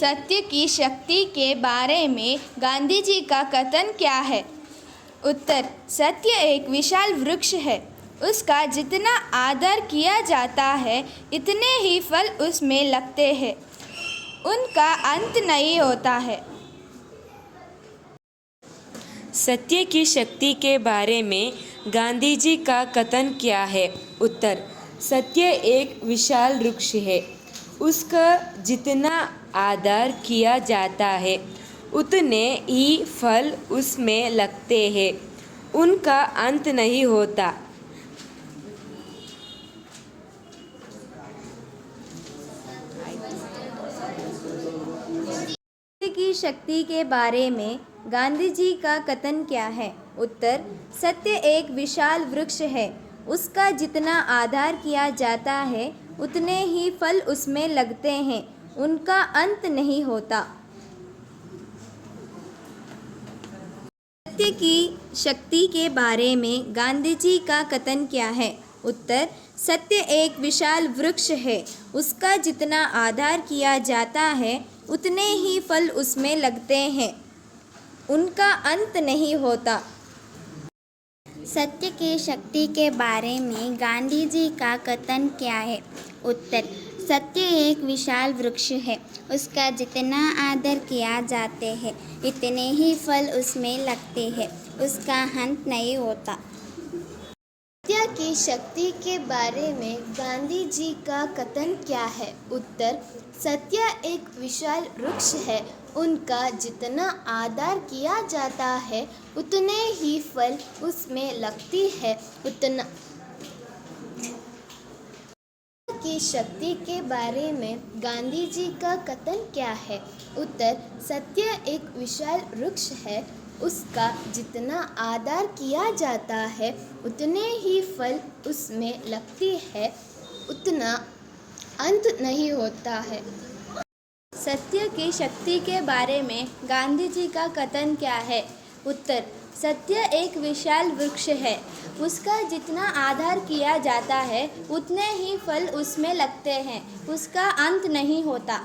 सत्य की शक्ति के बारे में गांधी जी का कथन क्या है? उत्तर: सत्य एक विशाल वृक्ष है। उसका जितना आदर किया जाता है, इतने ही फल उसमें लगते हैं। उनका अंत नहीं होता है। सत्य की शक्ति के बारे में गांधी जी का कथन क्या है? उत्तर: सत्य एक विशाल वृक्ष है। उसका जितना आदर किया जाता है, उतने ही फल उसमें लगते हैं। उनका अंत नहीं होता। सत्य की शक्ति के बारे में गांधी जी का कथन क्या है? उत्तर: सत्य एक विशाल वृक्ष है। उसका जितना आदर किया जाता है, उतने ही फल उसमें लगते हैं। उनका अंत नहीं होता। सत्य की शक्ति के बारे में गांधी जी का कथन क्या है? उत्तर: सत्य एक विशाल वृक्ष है। उसका जितना आदर किया जाता है, उतने ही फल उसमें लगते हैं। उनका अंत नहीं होता। सत्य की शक्ति के बारे में गांधी जी का कथन क्या है? उत्तर: सत्य एक विशाल वृक्ष है। उसका जितना आदर किया जाते हैं, इतने ही फल उसमें लगते हैं। उसका अंत नहीं होता। सत्य की शक्ति के बारे में गांधी जी का कथन क्या है? उत्तर: सत्य एक विशाल वृक्ष है। उनका जितना आदर किया जाता है, उतने ही फल उसमें लगती है। उतना की शक्ति के बारे में गांधी जी का कथन क्या है? उत्तर: सत्य एक विशाल वृक्ष है। उसका जितना आदर किया जाता है, उतने ही फल उसमें लगती है। उतना अंत नहीं होता है। सत्य की शक्ति के बारे में गांधी जी का कथन क्या है? उत्तर: सत्य एक विशाल वृक्ष है। उसका जितना आदर किया जाता है, उतने ही फल उसमें लगते हैं। उसका अंत नहीं होता।